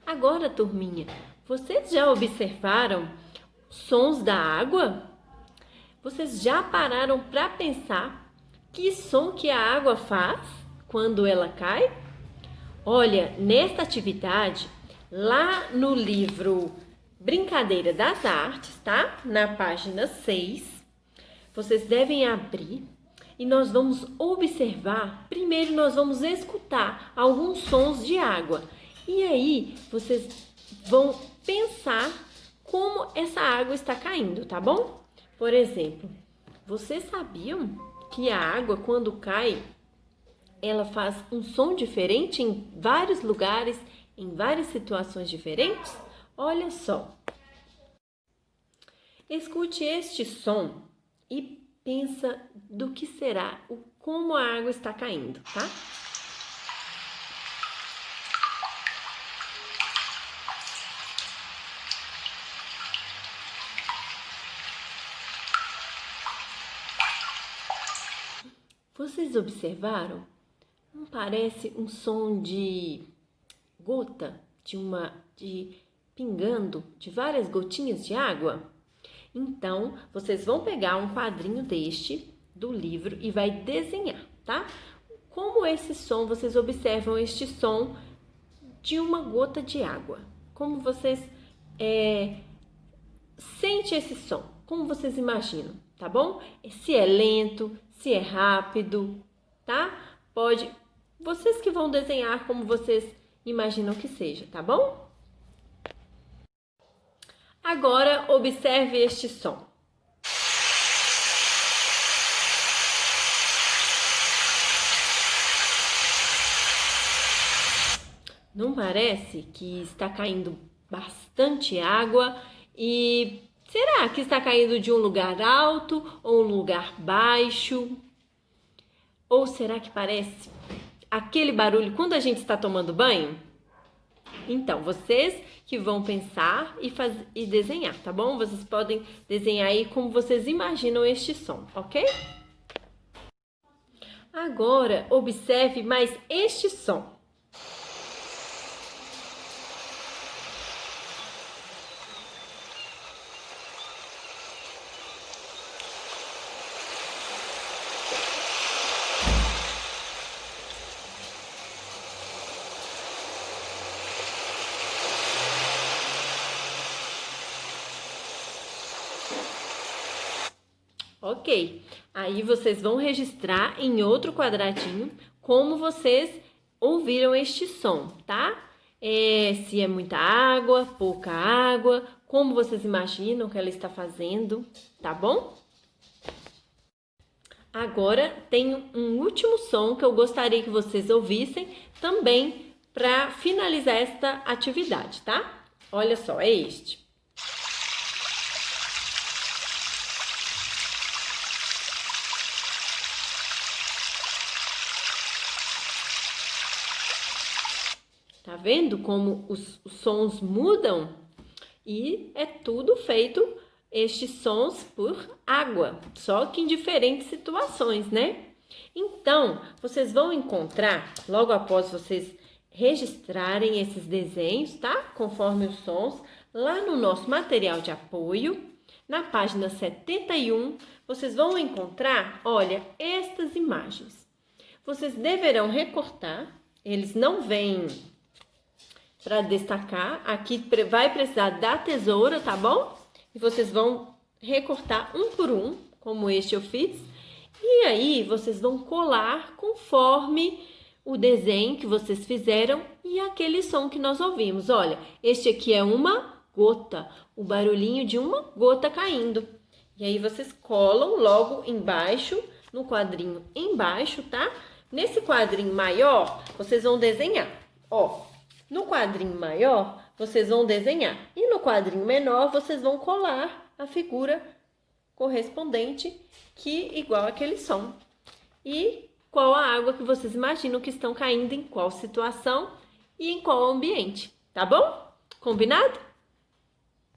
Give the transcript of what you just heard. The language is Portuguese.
Agora, turminha, vocês já observaram sons da água? Vocês já pararam para pensar que som que a água faz quando ela cai? Olha, nesta atividade, lá no livro Brincadeira das Artes, tá? Na página 6, vocês devem abrir e nós vamos observar. Primeiro, nós vamos escutar alguns sons de água. E aí, vocês vão pensar como essa água está caindo, tá bom? Por exemplo, vocês sabiam que a água, quando cai, ela faz um som diferente em vários lugares, em várias situações diferentes? Olha só. Escute este som e pensa do que será, como a água está caindo, tá? Vocês observaram? Não parece um som de gota, de pingando, de várias gotinhas de água? Então, vocês vão pegar um quadrinho deste do livro e vai desenhar, tá? Como esse som, vocês observam este som de uma gota de água? Como vocês sentem esse som? Como vocês imaginam, tá bom? Se é lento, se é rápido, tá? Vocês que vão desenhar como vocês imaginam que seja, tá bom? Agora, observe este som. Não parece que está caindo bastante água? E será que está caindo de um lugar alto ou um lugar baixo? Ou será que parece aquele barulho quando a gente está tomando banho? Então, vocês que vão pensar e desenhar, tá bom? Vocês podem desenhar aí como vocês imaginam este som, ok? Agora, observe mais este som. Ok, aí vocês vão registrar em outro quadradinho como vocês ouviram este som, tá? Se é muita água, pouca água, como vocês imaginam que ela está fazendo, tá bom? Agora tem um último som que eu gostaria que vocês ouvissem também para finalizar esta atividade, tá? Olha só, é este. Tá vendo como os sons mudam? E é tudo feito, estes sons, por água, só que em diferentes situações, né? Então, vocês vão encontrar, logo após vocês registrarem esses desenhos, tá? Conforme os sons, lá no nosso material de apoio, na página 71, vocês vão encontrar, olha, estas imagens. Vocês deverão recortar, eles não vêm para destacar, aqui vai precisar da tesoura, tá bom? E vocês vão recortar um por um, como este eu fiz. E aí, vocês vão colar conforme o desenho que vocês fizeram e aquele som que nós ouvimos. Olha, este aqui é uma gota, o barulhinho de uma gota caindo. E aí, vocês colam logo embaixo, no quadrinho embaixo, tá? Nesse quadrinho maior, vocês vão desenhar, ó. No quadrinho maior, vocês vão desenhar. E no quadrinho menor, vocês vão colar a figura correspondente, igual aquele som. E qual a água que vocês imaginam que estão caindo, em qual situação e em qual ambiente. Tá bom? Combinado?